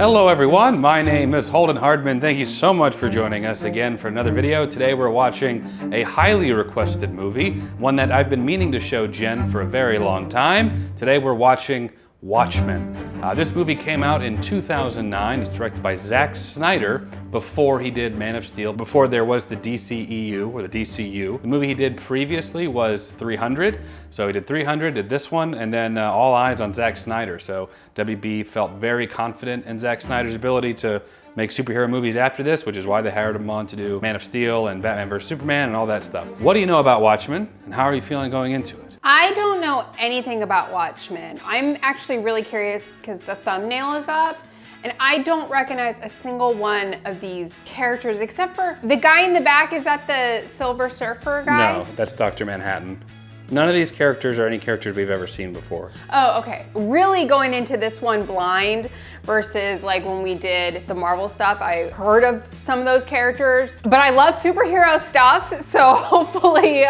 Hello everyone, my name is Holden Hardman. Thank you so much for joining us again for another video. Today we're watching a highly requested movie, one that I've been meaning to show Jen for a very long time. Today we're watching Watchmen. This movie came out in 2009. It's directed by Zack Snyder before he did Man of Steel, before there was the DCEU or the DCU. The movie he did previously was 300. So he did 300, did this one, and then all eyes on Zack Snyder. So WB felt very confident in Zack Snyder's ability to make superhero movies after this, which is why they hired him on to do Man of Steel and Batman vs Superman and all that stuff. What do you know about Watchmen, and how are you feeling going into it? I don't know anything about Watchmen. I'm actually really curious because the thumbnail is up and I don't recognize a single one of these characters except for the guy in the back. Is that the Silver Surfer guy? No, that's Dr. Manhattan. None of these characters are any characters we've ever seen before. Oh, okay. Really going into this one blind versus like when we did the Marvel stuff, I heard of some of those characters, but I love superhero stuff. So hopefully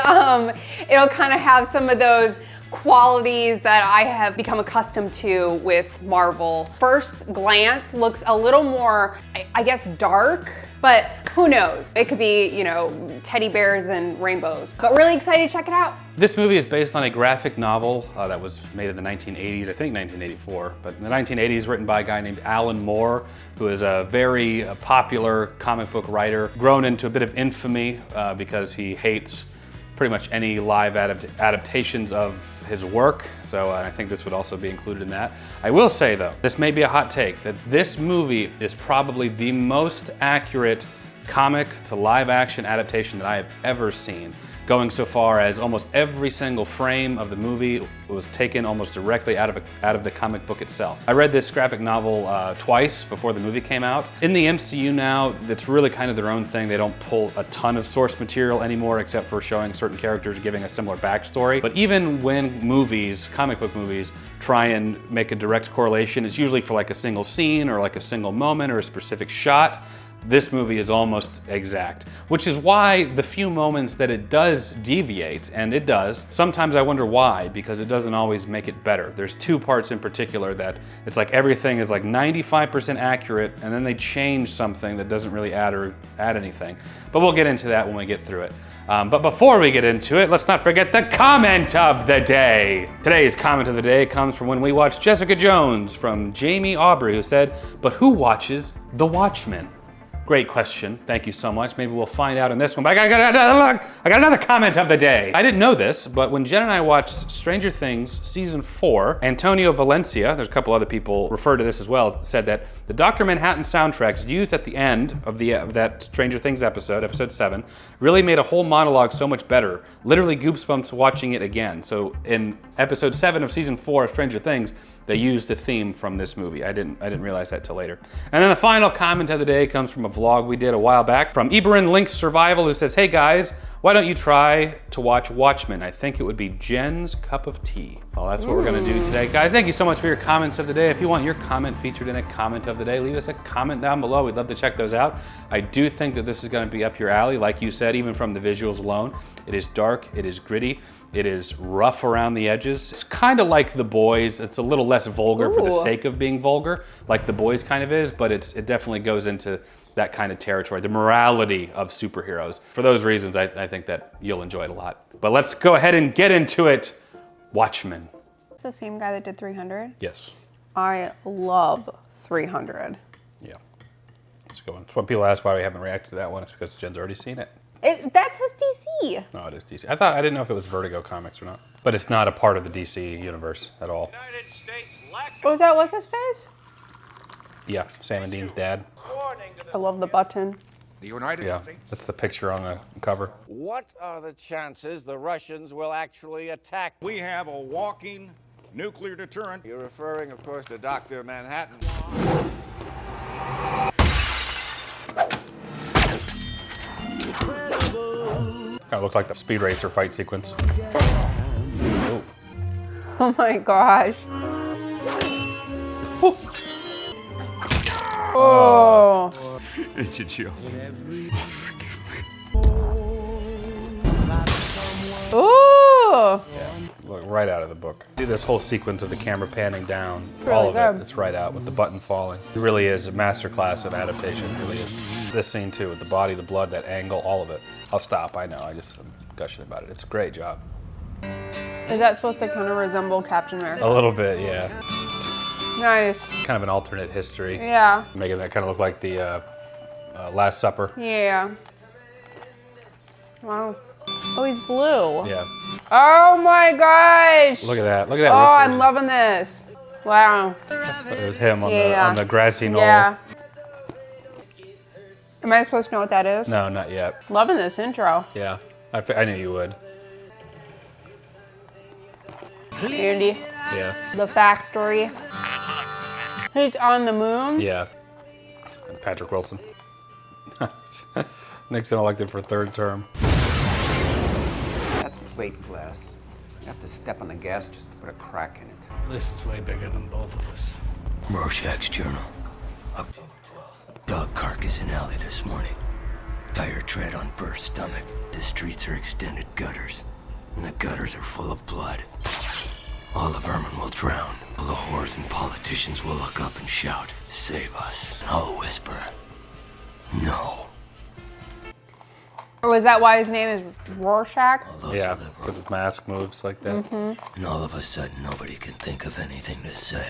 it'll kind of have some of those qualities that I have become accustomed to with Marvel. First glance looks a little more, I guess, dark, but who knows? It could be, you know, teddy bears and rainbows. But really excited to check it out. This movie is based on a graphic novel that was made in the 1980s, I think 1984, but in the 1980s, written by a guy named Alan Moore, who is a very popular comic book writer, grown into a bit of infamy because he hates pretty much any live adaptations of his work, so I think this would also be included in that. I will say though, this may be a hot take, that this movie is probably the most accurate comic to live action adaptation that I have ever seen, going so far as almost every single frame of the movie was taken almost directly out of the comic book itself. I read this graphic novel twice before the movie came out. In the MCU now, it's really kind of their own thing. They don't pull a ton of source material anymore except for showing certain characters giving a similar backstory. But even when movies, comic book movies, try and make a direct correlation, it's usually for like a single scene or like a single moment or a specific shot. This movie is almost exact, which is why the few moments that it does deviate, and it does, sometimes I wonder why, because it doesn't always make it better. There's two parts in particular that it's like everything is like 95% accurate, and then they change something that doesn't really add anything. But we'll get into that when we get through it. But before we get into it, let's not forget the comment of the day. Today's comment of the day comes from when we watched Jessica Jones from Jamie Aubrey, who said, "But who watches The Watchmen?" Great question, thank you so much. Maybe we'll find out in this one, but I got another comment of the day. I didn't know this, but when Jen and I watched Stranger Things Season 4, Antonio Valencia, there's a couple other people refer to this as well, said that the Dr. Manhattan soundtracks used at the end of that Stranger Things episode, episode 7, really made a whole monologue so much better. Literally goosebumps watching it again. So in episode 7 of Season 4 of Stranger Things, they used the theme from this movie. I didn't realize that till later. And then the final comment of the day comes from a vlog we did a while back from Iberin Links Survival, who says, "Hey guys, why don't you try to watch Watchmen? I think it would be Jen's cup of tea." Well, that's what we're gonna do today. Guys, thank you so much for your comments of the day. If you want your comment featured in a comment of the day, leave us a comment down below. We'd love to check those out. I do think that this is gonna be up your alley, like you said, even from the visuals alone. It is dark, it is gritty, it is rough around the edges. It's kind of like The Boys. It's a little less vulgar for the sake of being vulgar, like The Boys kind of is, but it definitely goes into that kind of territory, the morality of superheroes. For those reasons, I think that you'll enjoy it a lot. But let's go ahead and get into it. Watchmen. It's the same guy that did 300? Yes. I love 300. Yeah, it's a good one. It's when people ask why we haven't reacted to that one. It's because Jen's already seen it. That's his DC. No, it is DC. I didn't know if it was Vertigo Comics or not. But it's not a part of the DC universe at all. Was that what's his face? Yeah, Sam and Dean's dad. I love the button. The United States. That's the picture on the cover. What are the chances the Russians will actually attack? We have a walking nuclear deterrent. You're referring, of course, to Dr. Manhattan. Kind of looked like the Speed Racer fight sequence. Oh. Oh my gosh. Oh. It's a joke. Ooh. Look, right out of the book. Do this whole sequence of the camera panning down, really all of good. it, it's right out with the button falling. It really is a masterclass of adaptation, it really is. This scene too, with the body, the blood, that angle, all of it. I'll stop, I know, I'm gushing about it. It's a great job. Is that supposed to kind of resemble Captain America? A little bit, yeah. Nice. Kind of an alternate history. Yeah. Making that kind of look like the Last Supper. Yeah. Wow. Oh, he's blue. Yeah. Oh my gosh. Look at that. Look at that. Oh, rip I'm vision. loving this. Wow. It was him Yeah. on the grassy knoll. Yeah. Am I supposed to know what that is? No, not yet. Loving this intro. Yeah. I knew you would. Andy, Yeah. the factory. He's on the moon. Yeah. And Patrick Wilson. Nixon elected for a third term. That's plate glass. You have to step on the gas just to put a crack in it. This is way bigger than both of us. Rorschach's journal. October 12th. Dog carcass in alley this morning. Tire tread on burst stomach. The streets are extended gutters, and the gutters are full of blood. All the vermin will drown. All the whores and politicians will look up and shout, "Save us." And I'll whisper, "No." Or was that why his name is Rorschach? All those Yeah, who live because his mask moves like that. and all of a sudden nobody can think of anything to say.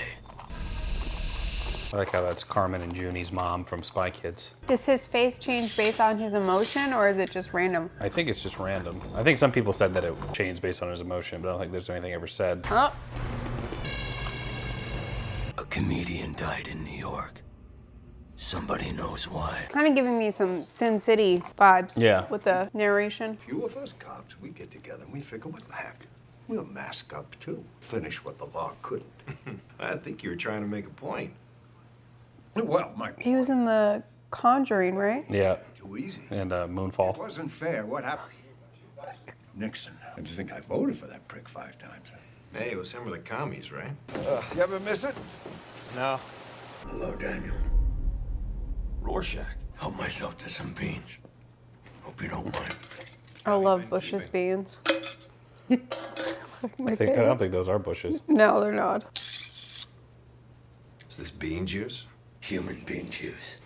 I like how that's Carmen and Junie's mom from Spy Kids. Does his face change based on his emotion, or is it just random? I think it's just random. I think some people said that it changed based on his emotion, but I don't think there's anything ever said. Oh, A comedian died in New York. Somebody knows why. kind of giving me some Sin City vibes. Yeah. With the narration. Few of us cops, we get together and we figure, what the heck? We'll mask up too. Finish what the law couldn't. I think you were trying to make a point. Well, my He was in The Conjuring, right? Yeah, too easy. and It Moonfall. wasn't fair. What happened? Nixon. I just think I voted for that prick 5 times. Hey, it was him or the commies, right? You ever miss it? No. Hello, Daniel. Rorschach. Help myself to some beans. Hope you don't mind. I love Bush's beans. My I favorite. don't think those are bushes. No, they're not. Is this bean juice? Human bean juice.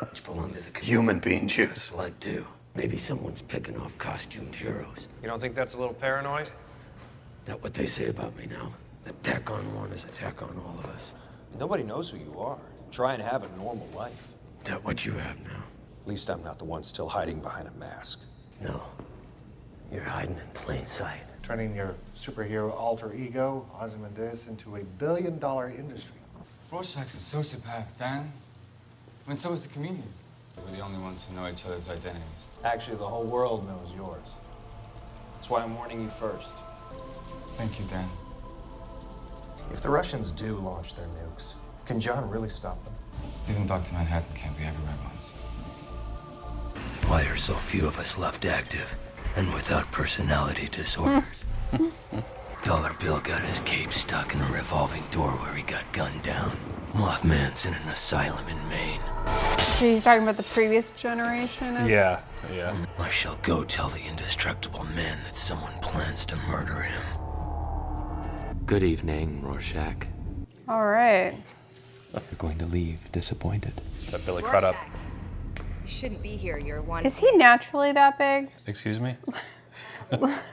Which belong to the community. Human bean juice. Blood, too. Maybe someone's picking off costumed heroes. You don't think that's a little paranoid? That what they say about me now? Attack on one is attack on all of us. Nobody knows who you are. Try and have a normal life. That what you have now? At least I'm not the one still hiding behind a mask. No. You're hiding in plain sight. Turning your superhero alter ego, Ozymandias, into a billion-dollar industry. Rorschach's a sociopath, Dan. I mean, so is the comedian. We're the only ones who know each other's identities. Actually, the whole world knows yours. That's why I'm warning you first. Thank you, Dan. If the Russians do launch their nukes, can John really stop them? Even Dr. Manhattan can't be everywhere at once. Why are so few of us left active and without personality disorders? Dollar Bill got his cape stuck in a revolving door where he got gunned down. Mothman's in an asylum in Maine. So he's talking about the previous generation? Yeah. I shall go tell the indestructible man that someone plans to murder him. Good evening, Rorschach. All right. You're going to leave disappointed. That Billy Crudup. You shouldn't be here. You're one. Is he naturally that big? Excuse me?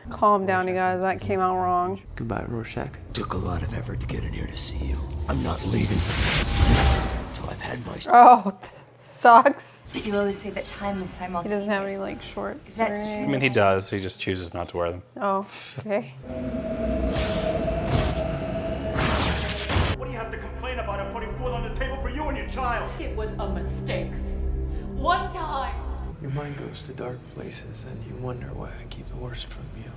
Calm down, you guys. That came out wrong. Goodbye, Rorschach. Took a lot of effort to get in here to see you. I'm not leaving until I've had my... Oh, that sucks. You always say that time is He simultaneous. doesn't have any like short. Is that earrings. I mean, he does. He just chooses not to wear them. Oh, okay. What do you have to complain about? I'm putting food on the table for you and your child. It was a mistake. One time. Your mind goes to dark places and you wonder why I keep the worst from you.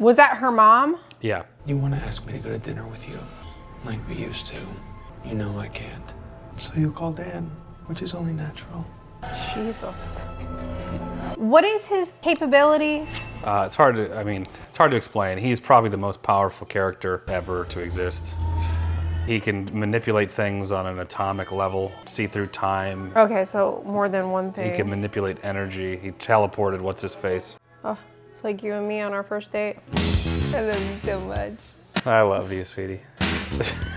Was that her mom? Yeah. You want to ask me to go to dinner with you, like we used to. You know I can't. So you call Dan, which is only natural. Jesus. What is his capability? It's hard to explain. He's probably the most powerful character ever to exist. He can manipulate things on an atomic level, see through time. Okay, so more than one thing. He can manipulate energy. He teleported what's-his-face. Oh, It's like you and me on our first date. I love you so much. I love you, sweetie.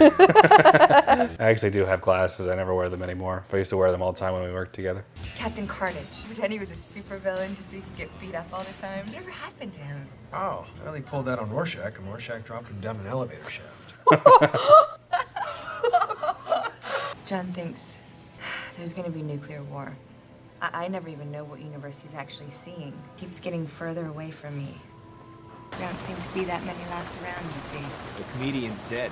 I actually do have glasses. I never wear them anymore. But I used to wear them all the time when we worked together. Captain Carnage. Pretend he was a supervillain just so he could get beat up all the time. Whatever happened to him? Oh, well, he pulled that on Rorschach, and Rorschach dropped him down an elevator shaft. John thinks there's gonna be nuclear war. I never even know what universe he's actually seeing. Keeps getting further away from me. Don't seem to be that many laps around these days. The comedian's dead.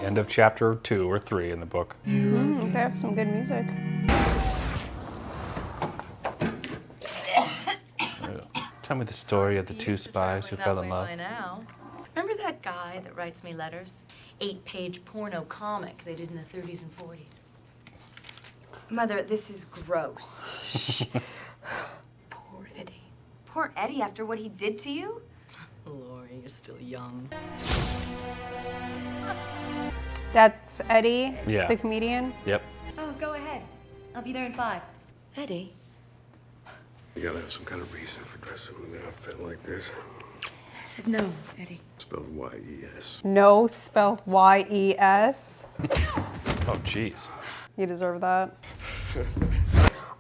End of chapter 2 or 3 in the book. They have some good music. Tell me the story of the two spies who fell in love. Now. Remember that guy that writes me letters? 8-page porno comic they did in the 30s and 40s. Mother, this is gross. Poor Eddie. Poor Eddie after what he did to you? Lori, you're still young. That's Eddie, Yeah. the comedian? Yep. Oh, go ahead. I'll be there in 5. Eddie? You gotta have some kind of reason for dressing in an outfit like this. I said no, Eddie. Spelled Y-E-S. No, spelled Y-E-S. Oh, jeez. You deserve that.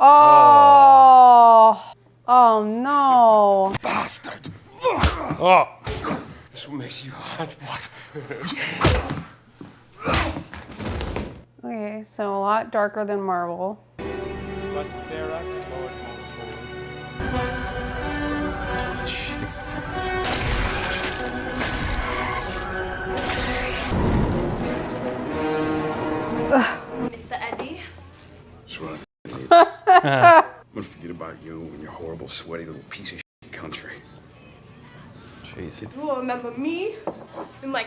Oh! Oh, no. Bastard! Oh! This will make you hot. What? Okay, so a lot darker than Marvel. But spare us, Lord Mr. Eddie? That's what I need. I'm gonna forget about you and your horrible, sweaty little piece of shit country. Jeez. You will remember me in my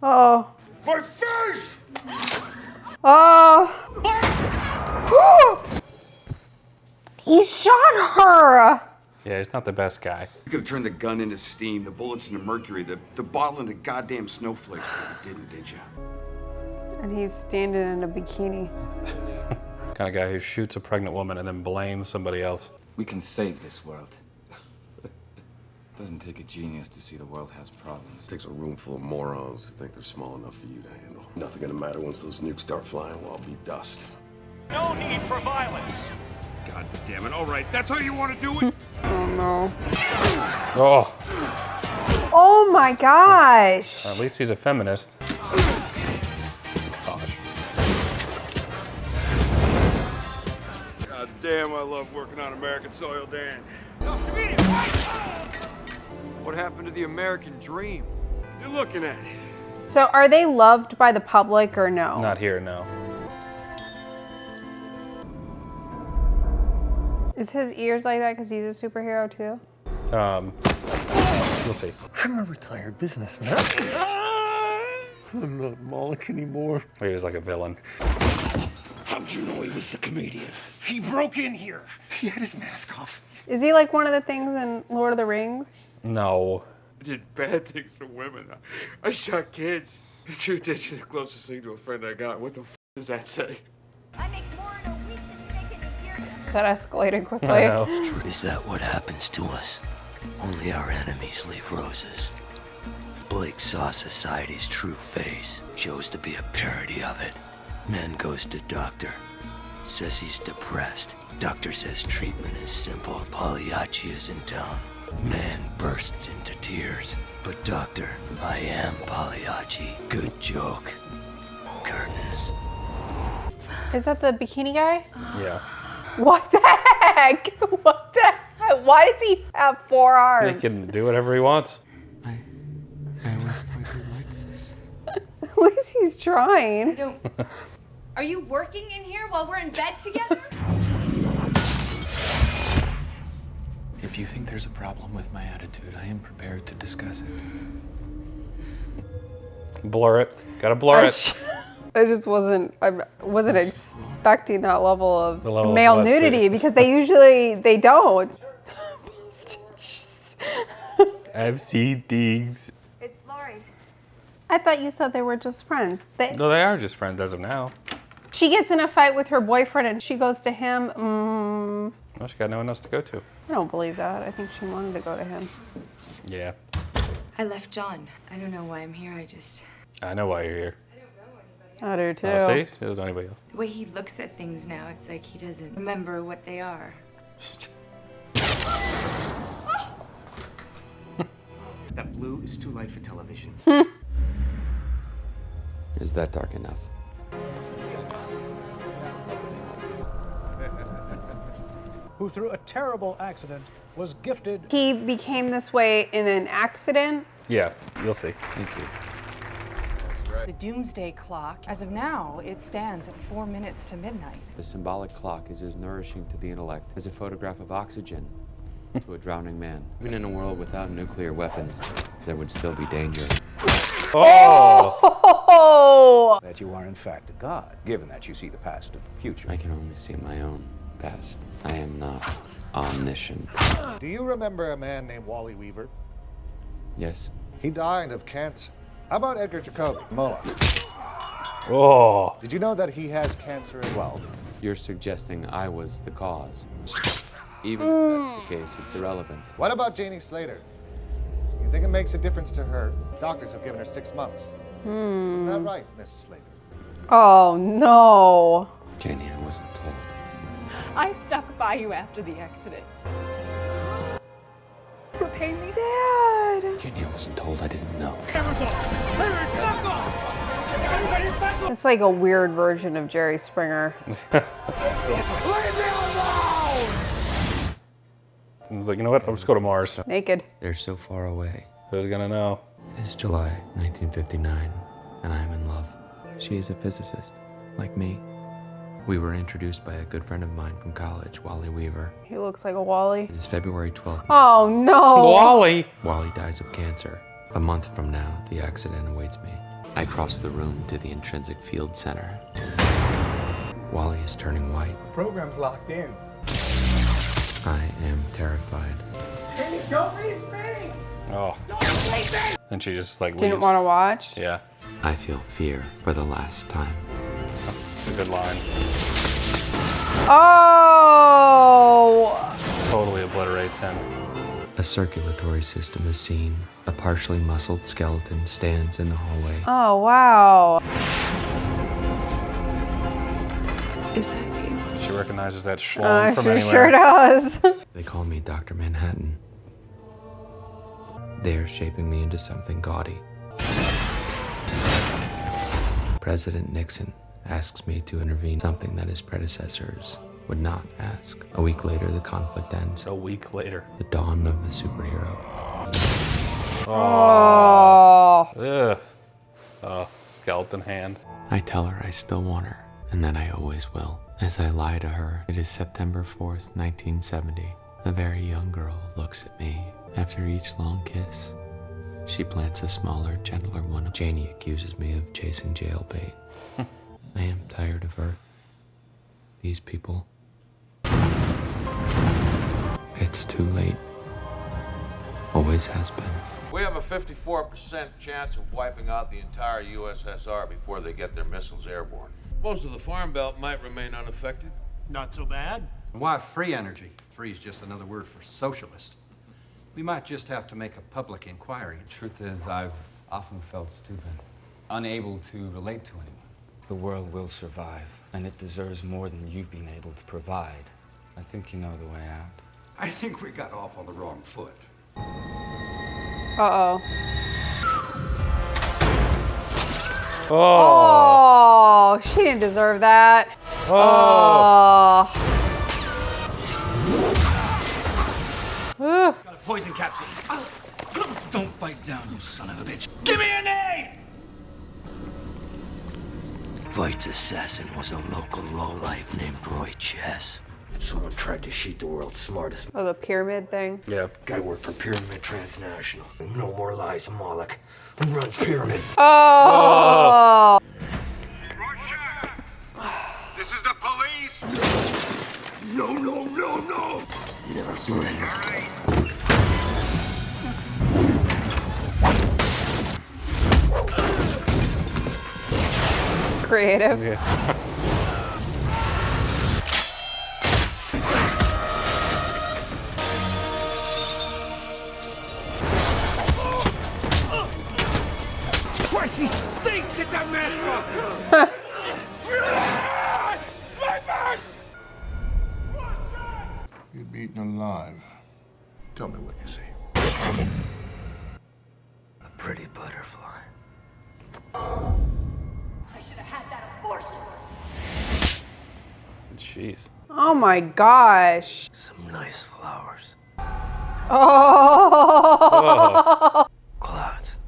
Oh. My face! Oh. He shot her. Yeah, he's not the best guy. You could have turned the gun into steam, the bullets into mercury, the bottle into goddamn snowflakes, but you didn't, did you? And he's standing in a bikini. Kind of guy who shoots a pregnant woman and then blames somebody else. We can save this world. Doesn't take a genius to see the world has problems. It takes a room full of morons who think they're small enough for you to handle. Nothing gonna matter once those nukes start flying, we'll all be dust. No need for violence. God damn it, all right, that's how you want to do it? Oh, no. Oh, Oh, my gosh. at least he's a feminist. God damn, I love working on American soil, Dan. What happened to the American dream? You're looking at it. So are they loved by the public or no? Not here, no. Is his ears like that because he's a superhero too? We'll see. I'm a retired businessman. I'm not Moloch anymore. He was like a villain. How'd you know he was the comedian? He broke in here. He had his mask off. Is he like one of the things in Lord of the Rings? No. I did bad things to women. I shot kids. The truth is, you're the closest thing to a friend I got. What the f does that say? I make more in a week than you make in a year. That escalated quickly. I know. Is that what happens to us? Only our enemies leave roses. Blake saw society's true face, chose to be a parody of it. Man goes to doctor, says he's depressed. Doctor says treatment is simple. Pagliacci is in town. Man bursts into tears. But doctor, I am Pagliacci. Good joke. Curtains. Is that the bikini guy? Yeah. What the heck? What the heck? Why does he have 4 arms? He can do whatever he wants. I always thought you liked this. At least he's trying. Are you working in here while we're in bed together? If you think there's a problem with my attitude, I am prepared to discuss it. Blur it. Gotta blur it. I just wasn't expecting that level of level male of nudity because they don't. I've seen things. It's Lori. I thought you said they were just friends. No, they are just friends as of now. She gets in a fight with her boyfriend and she goes to him. Well, she got no one else to go to. I don't believe that. I think she wanted to go to him. Yeah. I left John. I don't know why I'm here. I know why you're here. I do too. Oh, see? She doesn't know anybody else. The way he looks at things now, it's like he doesn't remember what they are. That blue is too light for television. Is that dark enough? Who through a terrible accident was gifted. He became this way in an accident. Yeah, you'll see. Thank you. The doomsday clock, as of now, it stands at 4 minutes to midnight. The symbolic clock is as nourishing to the intellect as a photograph of oxygen to a drowning man. Even in a world without nuclear weapons, there would still be danger. Oh! That you are in fact a god, given that you see the past and the future. I can only see my own past. I am not omniscient. Do you remember a man named Wally Weaver? Yes. He died of cancer. How about Edgar Jacobi, Mola? Oh. Did you know that he has cancer as well? You're suggesting I was the cause. Even if that's the case, it's irrelevant. What about Janie Slater? You think it makes a difference to her? Doctors have given her 6 months. Isn't that right, Miss Slater? Oh no. Janie, I wasn't told. I stuck by you after the accident. Sad. Janie, I wasn't told. I didn't know. It's like a weird version of Jerry Springer. He's like, you know what? I'll just go to Mars. Naked. They're so far away. Who's gonna know? It is July 1959, and I am in love. She is a physicist, like me. We were introduced by a good friend of mine from college, Wally Weaver. He looks like a Wally. It is February 12th. Oh no! Wally! Wally dies of cancer. A month from now, the accident awaits me. I cross the room to the intrinsic field center. Wally is turning white. The program's locked in. I am terrified. Hey, don't leave me! Oh. And she just like Didn't leaves. want to watch? Yeah. I feel fear for the last time. That's a good line. Oh! Totally obliterates him. A circulatory system is seen. A partially muscled skeleton stands in the hallway. Oh wow. Is that you? She recognizes that schlong from She anywhere. sure does. They call me Dr. Manhattan. They are shaping me into something gaudy. President Nixon asks me to intervene, something that his predecessors would not ask. A week later, the conflict ends. A week later. The dawn of the superhero. Oh. Ugh. Oh, skeleton hand. I tell her I still want her, and that I always will. As I lie to her, it is September 4th, 1970. A very young girl looks at me. After each long kiss, she plants a smaller, gentler one. Janie accuses me of chasing jailbait. I am tired of Earth. These people. It's too late. Always has been. We have a 54% chance of wiping out the entire USSR before they get their missiles airborne. Most of the Farm Belt might remain unaffected. Not so bad. Why free energy? Free is just another word for socialist. We might just have to make a public inquiry. Truth is, I've often felt stupid, unable to relate to anyone. The world will survive, and it deserves more than you've been able to provide. I think you know the way out. I think we got off on the wrong foot. Uh-oh. Oh. Oh, she didn't deserve that. Oh. Ugh. Got a poison capsule. Oh. Don't bite down, you son of a bitch. Give me a name! Voight's assassin was a local lowlife named Roy Chess. Someone tried to shoot the world's smartest. Oh, the pyramid thing? Yeah. Guy worked for Pyramid Transnational. No more lies, Moloch. Who runs Pyramid? Oh! This is the police! No, no, no, no! Never surrender. Creative. Yeah. eaten alive. Tell me what you see. A pretty butterfly. I should have had that abortion. Jeez. Oh my gosh. Some nice flowers. Oh. Clouds.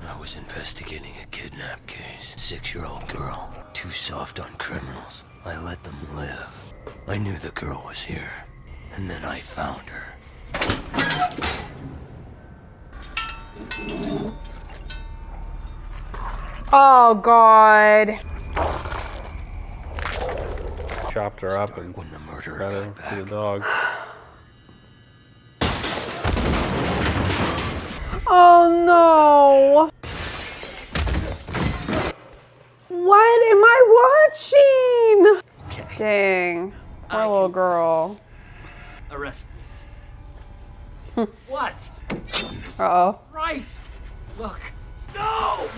I was investigating a kidnap case. 6-year-old girl. Too soft on criminals. I let them live. I knew the girl was here. And then I found her. Oh God. Chopped her up and when the murderer got her to the dog. Oh no. What am I watching? Okay. Dang. Poor little girl. Arrest What? Uh-oh. Christ! Look. No!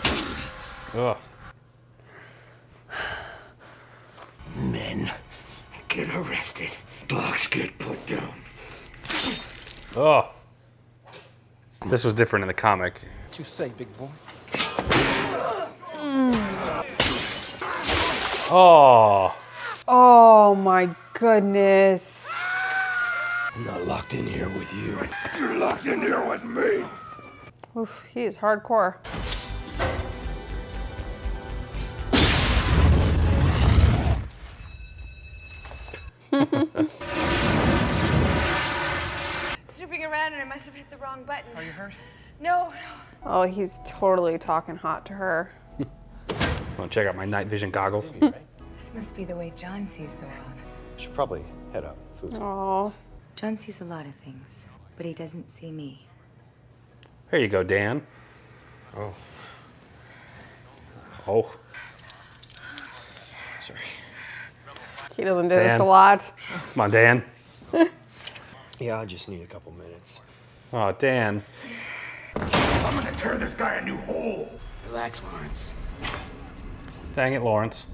Ugh. Men get arrested. Dogs get put down. Oh. This was different in the comic. What you say, big boy? Oh. Oh my goodness. I'm not locked in here with you. You're locked in here with me. Oof, he is hardcore. Snooping around and I must have hit the wrong button. Are you hurt? No. Oh, he's totally talking hot to her. Want to check out my night vision goggles? This must be the way John sees the world. Should probably head out. Food's Oh. John sees a lot of things, but he doesn't see me. There you go, Dan. Oh. Oh. Sorry. He doesn't do Dan. this a lot. Come on, Dan. Yeah, I just need a couple minutes. Oh, Dan. I'm gonna tear this guy a new hole. Relax, Lawrence. Dang it, Lawrence.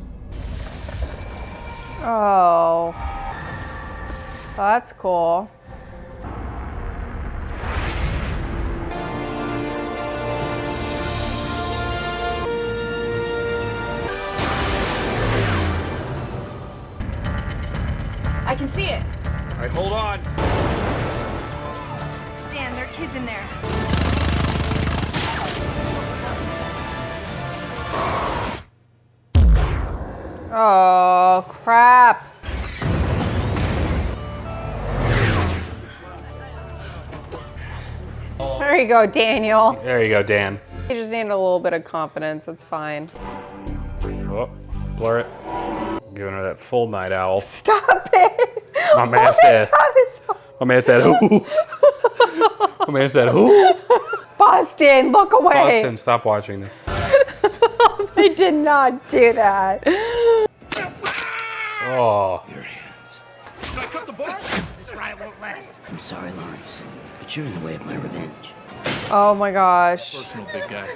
Oh. That's cool. I can see it. All right, hold on. Dan, there are kids in there. Oh, crap. There you go, Daniel. There you go, Dan. You just need a little bit of confidence. It's fine. Oh, blur it. Giving her that full night owl. Stop it. My man said. My man said who? My man said who? Boston, look away. Boston, stop watching this. I did not do that. Oh. Should I cut the bar? This riot won't last. I'm sorry, Lawrence, but you're in the way of my revenge. Oh my gosh. Personal big guy.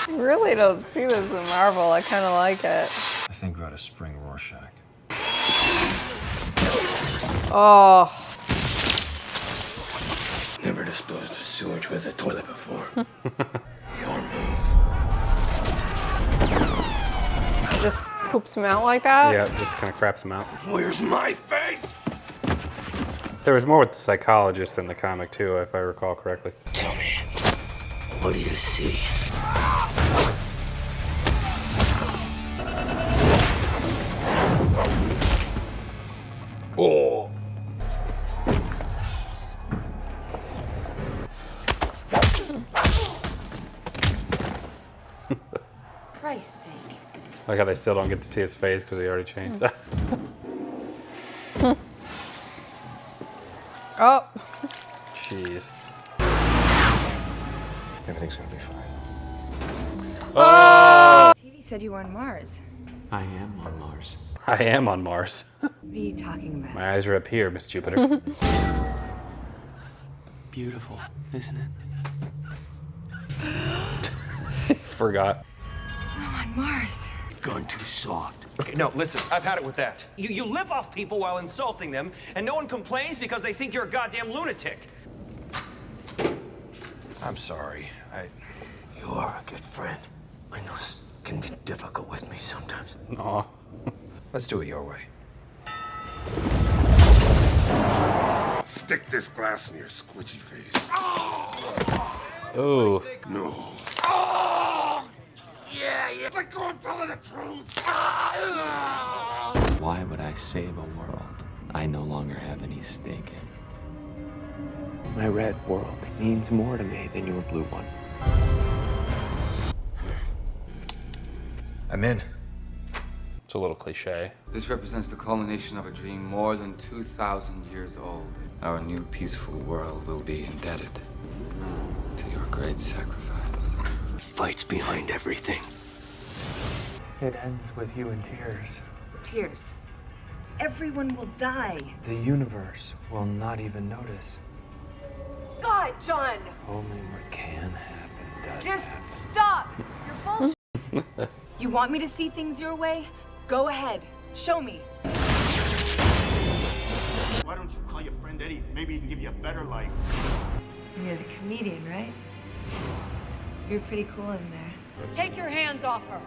Really don't see this in Marvel. I kind of like it. I think we ought to spring Rorschach. Oh. Never disposed of sewage with a toilet before. Your move. It just poops him out like that? Yeah, just kind of craps him out. Where's my face? There was more with the psychologist in the comic too, if I recall correctly. Tell me, what do you see? Oh. Christ's sake. Like how they still don't get to see his face because he already changed that. Oh. Jeez. Everything's gonna be fine. Oh! TV said you were on Mars. I am on Mars. I am on Mars. What are you talking about? My eyes are up here, Miss Jupiter. Beautiful, isn't it? Forgot. I'm on Mars. Gone too soft. Okay, no, listen, I've had it with that. You live off people while insulting them, and no one complains because they think you're a goddamn lunatic. I'm sorry. You are a good friend. I know this can be difficult with me sometimes. Aw. Let's do it your way. Stick this glass in your squidgy face. Ooh. No. Yeah, it's like going telling the truth. Why would I save a world I no longer have any stake in? My red world means more to me than your blue one. I'm in. It's a little cliche. This represents the culmination of a dream more than 2,000 years old. Our new peaceful world will be indebted to your great sacrifice. Fights behind everything. It ends with you in tears. Tears. Everyone will die. The universe will not even notice. God, John! Only what can happen does Just happen. stop! You're bullshit. You want me to see things your way? Go ahead. Show me. Why don't you call your friend Eddie? Maybe he can give you a better life. You're the comedian, right? You're pretty cool in there. Take your hands off her.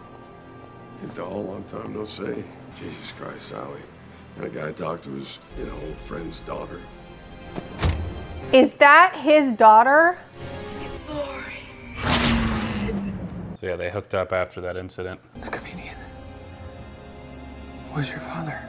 It's a whole long time no say. Jesus Christ, Sally. And a guy I talked to his, old friend's daughter. Is that his daughter? So yeah, they hooked up after that incident. The comedian. Where's your father?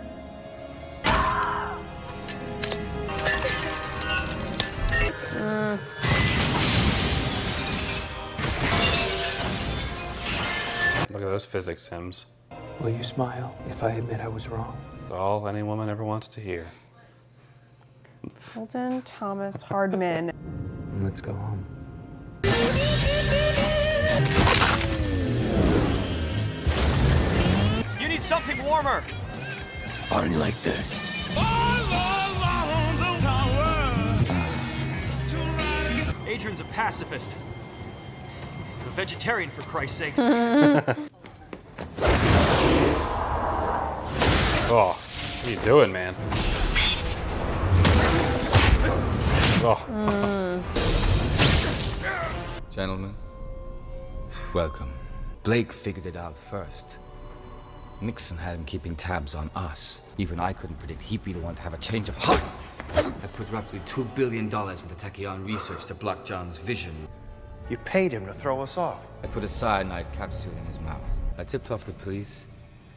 Look at those physics sims. Will you smile if I admit I was wrong? It's all any woman ever wants to hear. Holden Thomas Hardman. Let's go home. You need something warmer. Barn like this. Adrian's a pacifist. He's a vegetarian, for Christ's sake. Oh, what are you doing, man? Oh. Gentlemen, welcome. Blake figured it out first. Nixon had him keeping tabs on us. Even I couldn't predict he'd be the one to have a change of heart. I put roughly $2 billion into Tachyon research to block John's vision. You paid him to throw us off. I put a cyanide capsule in his mouth. I tipped off the police,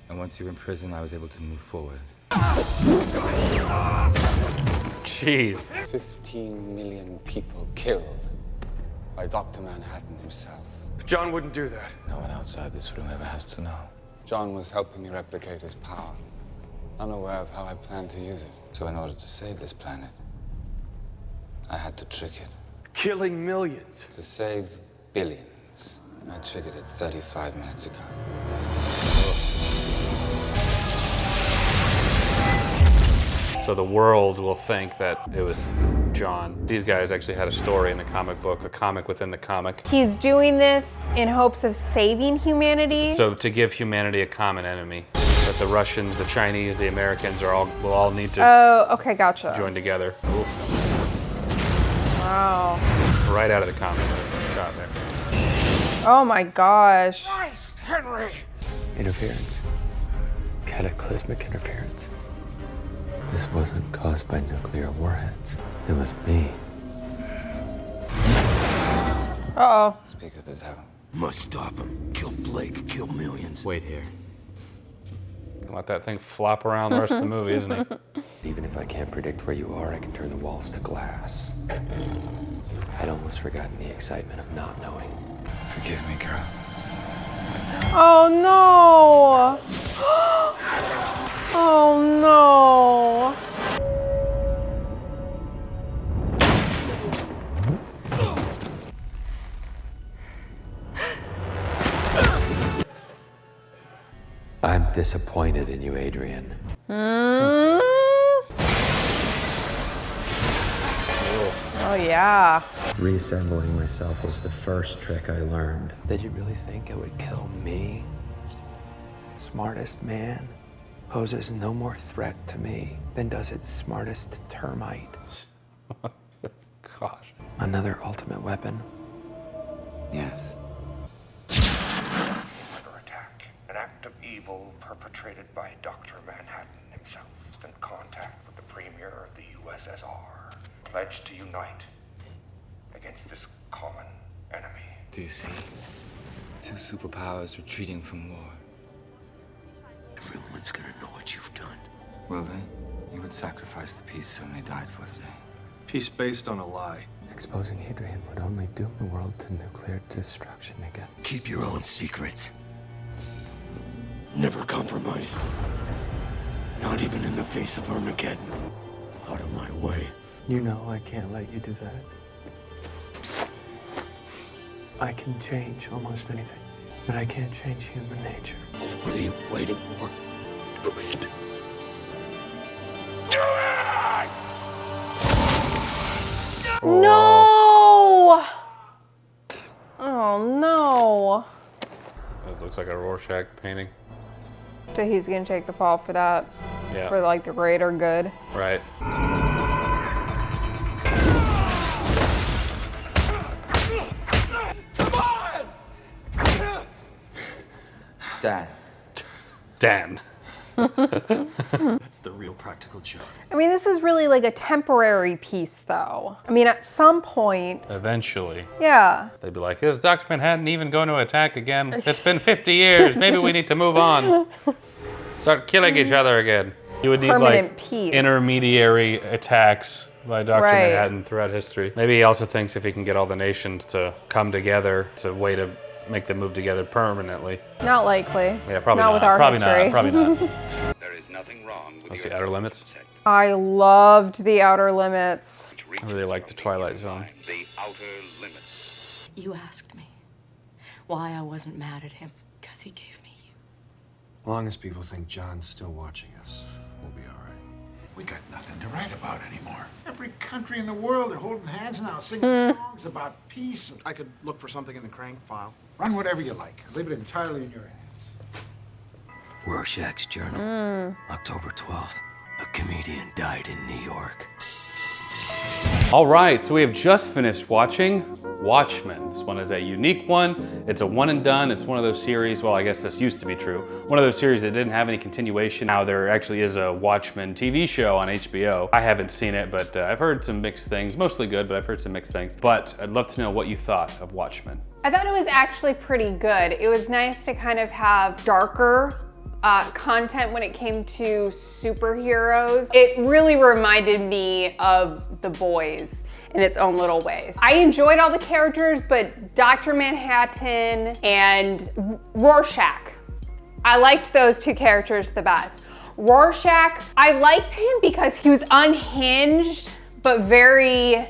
and once you were in prison, I was able to move forward. Jeez. 15 million people killed by Dr. Manhattan himself. John wouldn't do that. No one outside this room ever has to know. John was helping me replicate his power, unaware of how I planned to use it. So in order to save this planet, I had to trick it. Killing millions. To save billions. I triggered it 35 minutes ago. So the world will think that it was John. These guys actually had a story in the comic book, a comic within the comic. He's doing this in hopes of saving humanity. So to give humanity a common enemy. That the Russians, the Chinese, the Americans will all need to okay, gotcha. join together. Wow. Right out of the comic. Shot there. Oh my gosh. Christ, Henry! Interference. Cataclysmic interference. This wasn't caused by nuclear warheads. It was me. Uh-oh. Speak of the devil. Must stop him. Kill Blake. Kill millions. Wait here. Let that thing flop around the rest of the movie, isn't he? Even if I can't predict where you are, I can turn the walls to glass. I'd almost forgotten the excitement of not knowing. Forgive me, girl. Oh no! Oh no! I'm disappointed in you, Adrian. Oh yeah. Reassembling myself was the first trick I learned. Did you really think it would kill me? smartest man poses no more threat to me than does its smartest termite. Gosh. Another ultimate weapon? Yes. Attack. An act of evil perpetrated by Dr. Manhattan himself. Instant contact with the Premier of the USSR. Pledged to unite against this common enemy. Do you see? Two superpowers retreating from war. Everyone's gonna know what you've done. Will they? You would sacrifice the peace so many died for today. Peace based on a lie. Exposing Hadrian would only doom the world to nuclear destruction again. Keep your own secrets. Never compromise. Not even in the face of Armageddon. Out of my way. You know I can't let you do that. I can change almost anything, but I can't change human nature. What are you waiting for? No! Oh no. That looks like a Rorschach painting. So he's gonna take the fall for that. Yeah. For like the greater good. Right. Dan. Dan. That's the real practical joke. I mean, this is really like a temporary piece though. I mean, at some point. Eventually. Yeah. They'd be like, is Dr. Manhattan even going to attack again? It's been 50 years. Maybe we need to move on. Start killing each other again. You would need Permanent like peace. Intermediary attacks by Dr. Right. Manhattan throughout history. Maybe he also thinks if he can get all the nations to come together, it's a way to make them move together permanently. Not likely. Yeah, probably not not. with our Probably history. not. Probably not. There is nothing wrong with That's the Outer Limits. I loved The Outer Limits. I really like the Twilight Zone. The outer limits. You asked me why I wasn't mad at him, because he gave me you. As long as people think John's still watching us, we'll be all right. We got nothing to write about anymore. Every country in the world are holding hands now, singing songs about peace. I could look for something in the crank file. Run whatever you like. Leave it entirely in your hands. Rorschach's journal. October 12th. A comedian died in New York. All right, so we have just finished watching Watchmen. This one is a unique one. It's a one and done. It's one of those series, well, I guess this used to be true, one of those series that didn't have any continuation. Now there actually is a Watchmen TV show on HBO. I haven't seen it, but I've heard some mixed things, mostly good, but I've heard some mixed things. But I'd love to know what you thought of Watchmen. I thought it was actually pretty good. It was nice to kind of have darker content when it came to superheroes. It really reminded me of The Boys in its own little ways. I enjoyed all the characters, but Dr. Manhattan and Rorschach, I liked those two characters the best. Rorschach, I liked him because he was unhinged, but very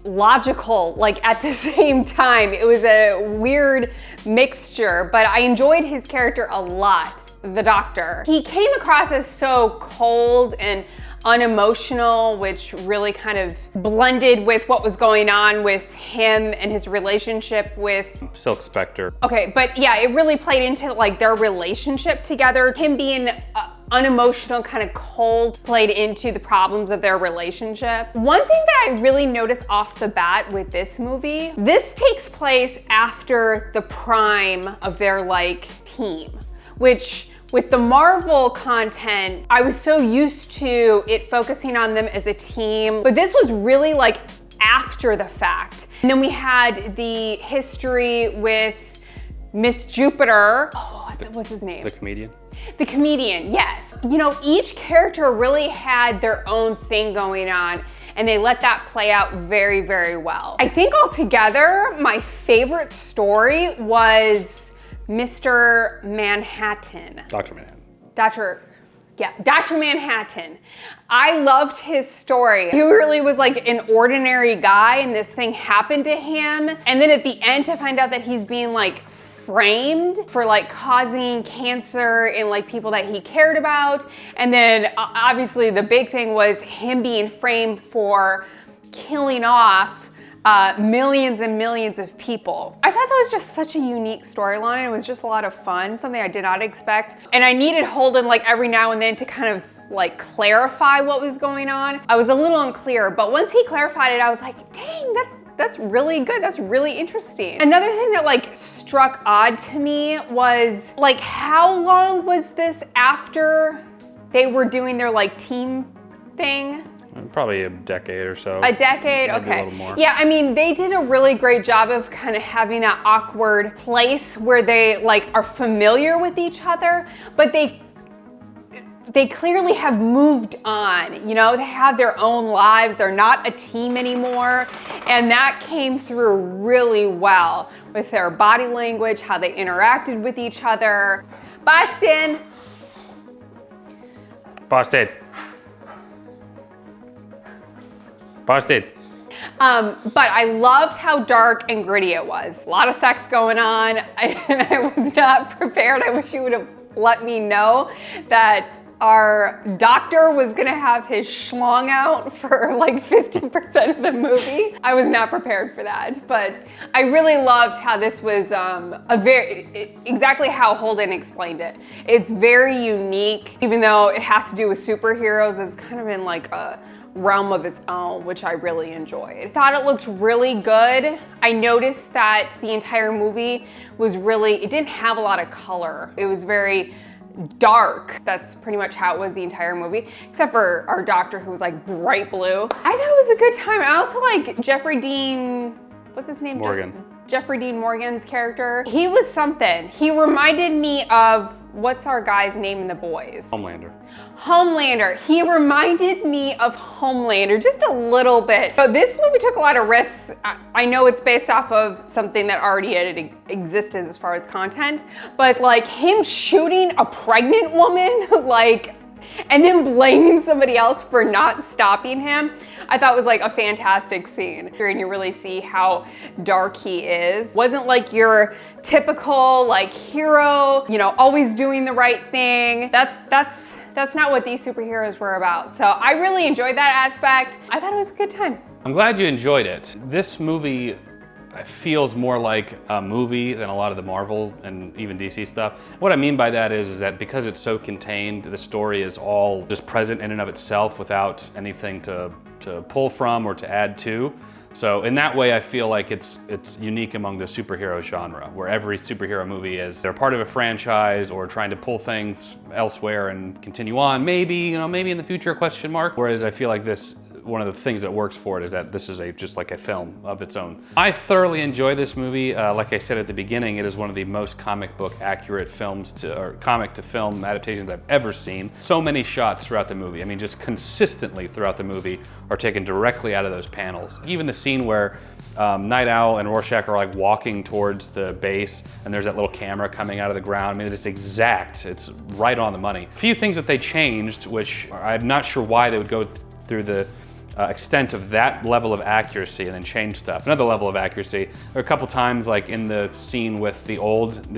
logical, like at the same time. It was a weird mixture, but I enjoyed his character a lot, the Doctor. He came across as so cold and unemotional, which really kind of blended with what was going on with him and his relationship with Silk Spectre. Okay, but yeah, it really played into like their relationship together. Him being unemotional, kind of cold, played into the problems of their relationship. One thing that I really noticed off the bat with this movie, this takes place after the prime of their like team, which with the Marvel content, I was so used to it focusing on them as a team, but this was really like after the fact. And then we had the history with Miss Jupiter. Oh, what's his name? The comedian? The comedian, yes. You know, each character really had their own thing going on, and they let that play out very, very well. I think altogether, my favorite story was Mr. Manhattan. Dr. Manhattan. Dr. Manhattan. I loved his story. He really was like an ordinary guy and this thing happened to him. And then at the end to find out that he's being like framed for like causing cancer in like people that he cared about. And then obviously the big thing was him being framed for killing off millions and millions of people. I thought that was just such a unique storyline. It was just a lot of fun, something I did not expect. And I needed Holden like every now and then to kind of like clarify what was going on. I was a little unclear, but once he clarified it, I was like, dang, that's really good. That's really interesting. Another thing that like struck odd to me was like, how long was this after they were doing their like team thing? Probably a decade or so. A decade, Maybe okay. a little more. Yeah, I mean, they did a really great job of kind of having that awkward place where they like are familiar with each other, but they clearly have moved on, you know, they have their own lives, they're not a team anymore, and that came through really well with their body language, how they interacted with each other. Boston! Busted. Busted. But I loved how dark and gritty it was. A lot of sex going on. I was not prepared. I wish you would have let me know that our doctor was gonna have his schlong out for like 50% of the movie. I was not prepared for that, but I really loved how this was exactly how Holden explained it. It's very unique, even though it has to do with superheroes, it's kind of in like a realm of its own, which I really enjoyed. I thought it looked really good. I noticed that the entire movie was it didn't have a lot of color. It was very dark. That's pretty much how it was the entire movie, except for our doctor who was like bright blue. I thought it was a good time. I also like Jeffrey Dean, what's his name? Morgan. Jeffrey Dean Morgan's character. He was something. He reminded me of, what's our guy's name in The Boys? Homelander. Homelander. He reminded me of Homelander just a little bit. But this movie took a lot of risks. I know it's based off of something that already had existed as far as content, but like him shooting a pregnant woman, like, and then blaming somebody else for not stopping him, I thought was like a fantastic scene. And you really see how dark he is. Wasn't like your typical like hero, you know, always doing the right thing. That's not what these superheroes were about. So I really enjoyed that aspect. I thought it was a good time. I'm glad you enjoyed it. This movie feels more like a movie than a lot of the Marvel and even DC stuff. What I mean by that is that because it's so contained, the story is all just present in and of itself without anything to pull from or to add to. So in that way, I feel like it's unique among the superhero genre, where every superhero movie is, they're part of a franchise or trying to pull things elsewhere and continue on. Maybe, you know, maybe in the future, question mark. Whereas I feel like this, one of the things that works for it is that this is just like a film of its own. I thoroughly enjoy this movie. Like I said at the beginning, it is one of the most comic book accurate comic to film adaptations I've ever seen. So many shots throughout the movie. I mean, just consistently throughout the movie are taken directly out of those panels. Even the scene where Night Owl and Rorschach are like walking towards the base and there's that little camera coming out of the ground. I mean, it's exact. It's right on the money. A few things that they changed, which I'm not sure why they would go through the extent of that level of accuracy and then change stuff. Another level of accuracy, there are a couple times like in the scene with the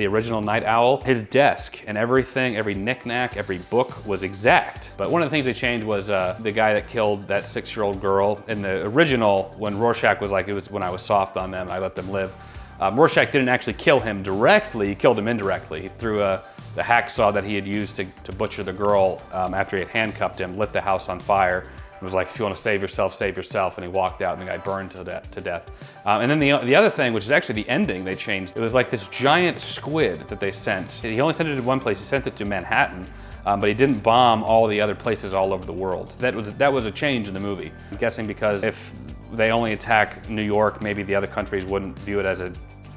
original Night Owl, his desk and everything, every knick-knack, every book was exact. But one of the things they changed was the guy that killed that 6-year-old girl in the original, when Rorschach was like, it was when I was soft on them, I let them live. Rorschach didn't actually kill him directly, he killed him indirectly. He threw the hacksaw that he had used to butcher the girl after he had handcuffed him, lit the house on fire. It was like, if you want to save yourself, and he walked out and the guy burned to death. And then the other thing, which is actually the ending they changed, it was like this giant squid that they sent. He only sent it to one place, he sent it to Manhattan, but he didn't bomb all the other places all over the world. That was a change in the movie. I'm guessing because if they only attack New York, maybe the other countries wouldn't view it as a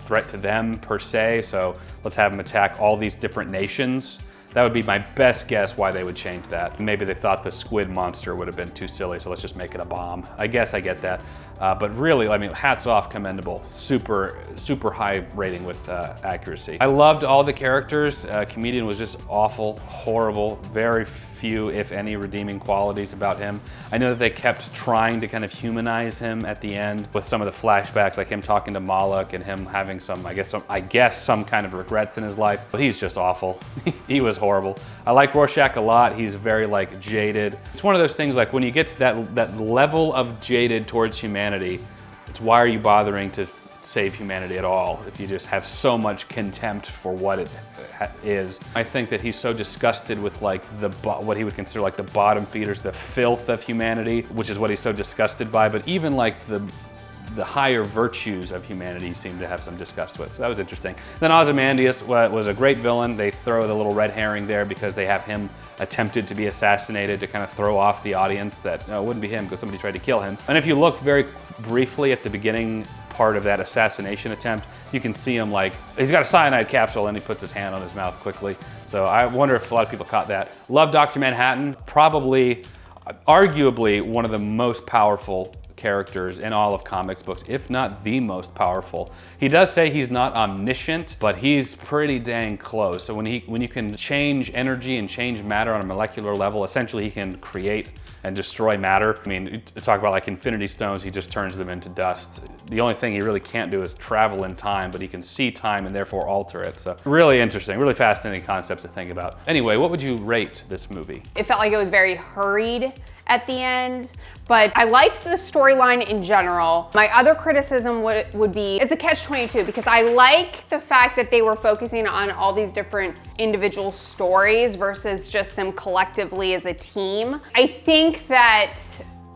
threat to them per se, so let's have them attack all these different nations. That would be my best guess why they would change that. Maybe they thought the squid monster would have been too silly, so let's just make it a bomb. I guess I get that. But really, I mean, hats off, commendable. Super, super high rating with accuracy. I loved all the characters. Comedian was just awful, horrible, very few, if any, redeeming qualities about him. I know that they kept trying to kind of humanize him at the end with some of the flashbacks, like him talking to Moloch and him having some, I guess some kind of regrets in his life, but he's just awful. He was horrible. I like Rorschach a lot. He's very like jaded. It's one of those things like when you get to that level of jaded towards humanity, Why are you bothering to save humanity at all if you just have so much contempt for what it is? I think that he's so disgusted with like what he would consider like the bottom feeders, the filth of humanity, which is what he's so disgusted by, but even like the higher virtues of humanity seem to have some disgust with. So that was interesting. Then Ozymandias was a great villain. They throw the little red herring there because they have him attempted to be assassinated to kind of throw off the audience that no, it wouldn't be him because somebody tried to kill him. And if you look very briefly at the beginning part of that assassination attempt, you can see him like, he's got a cyanide capsule and he puts his hand on his mouth quickly. So I wonder if a lot of people caught that. Love Dr. Manhattan, probably, arguably one of the most powerful characters in all of comics books, if not the most powerful. He does say he's not omniscient, but he's pretty dang close. So when you can change energy and change matter on a molecular level, essentially he can create and destroy matter. I mean, you talk about like Infinity Stones, he just turns them into dust. The only thing he really can't do is travel in time, but he can see time and therefore alter it. So really interesting, really fascinating concepts to think about. Anyway, what would you rate this movie? It felt like it was very hurried at the end, but I liked the storyline in general. My other criticism would be, it's a catch-22 because I like the fact that they were focusing on all these different individual stories versus just them collectively as a team. I think that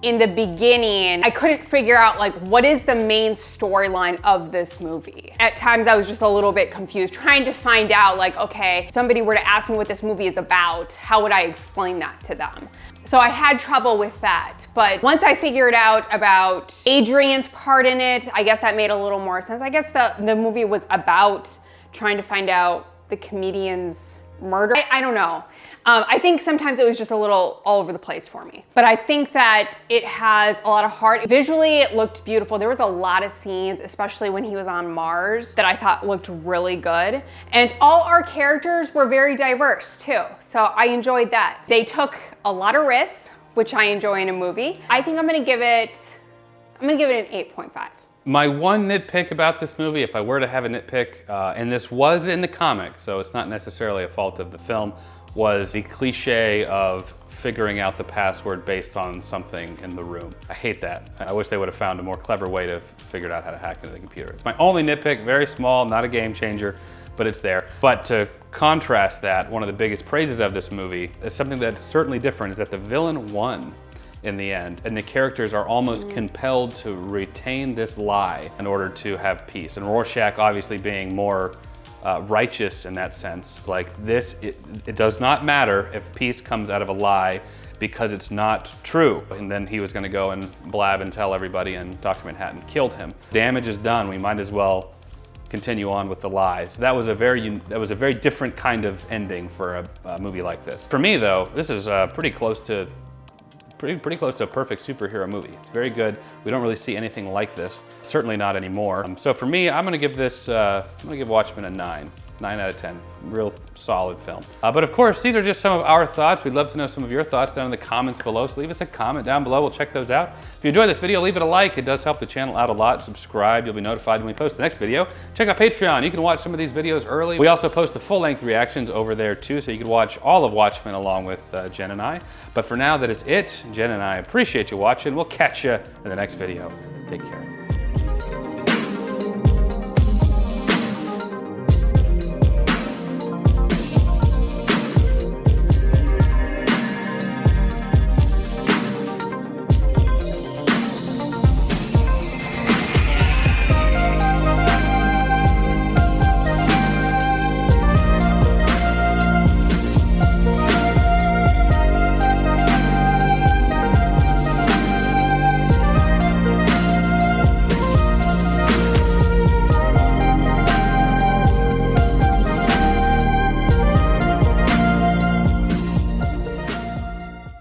in the beginning, I couldn't figure out like, what is the main storyline of this movie? At times I was just a little bit confused, trying to find out like, okay, if somebody were to ask me what this movie is about, how would I explain that to them? So I had trouble with that, but once I figured out about Adrian's part in it, I guess that made a little more sense. I guess the movie was about trying to find out the comedian's murder. I don't know. I think sometimes it was just a little all over the place for me. But I think that it has a lot of heart. Visually, it looked beautiful. There was a lot of scenes, especially when he was on Mars, that I thought looked really good. And all our characters were very diverse too. So I enjoyed that. They took a lot of risks, which I enjoy in a movie. I think I'm gonna give it an 8.5. My one nitpick about this movie, if I were to have a nitpick, and this was in the comic, so it's not necessarily a fault of the film, was the cliche of figuring out the password based on something in the room. I hate that. I wish they would have found a more clever way to figure out how to hack into the computer. It's my only nitpick, very small, not a game changer, but it's there. But to contrast that, one of the biggest praises of this movie is something that's certainly different, is that the villain won in the end, and the characters are almost compelled to retain this lie in order to have peace. And Rorschach obviously being more righteous in that sense. Like this, it does not matter if peace comes out of a lie because it's not true. And then he was gonna go and blab and tell everybody, and Dr. Manhattan killed him. Damage is done, we might as well continue on with the lies. That was a very different kind of ending for a movie like this. For me though, this is pretty close to a perfect superhero movie. It's very good. We don't really see anything like this. Certainly not anymore. So for me, I'm gonna give this, I'm gonna give Watchmen a 9. 9 out of 10, real solid film. But of course, these are just some of our thoughts. We'd love to know some of your thoughts down in the comments below, so leave us a comment down below. We'll check those out. If you enjoyed this video, leave it a like. It does help the channel out a lot. Subscribe, you'll be notified when we post the next video. Check out Patreon. You can watch some of these videos early. We also post the full-length reactions over there too, so you can watch all of Watchmen along with Jen and I. But for now, that is it. Jen and I appreciate you watching. We'll catch you in the next video. Take care.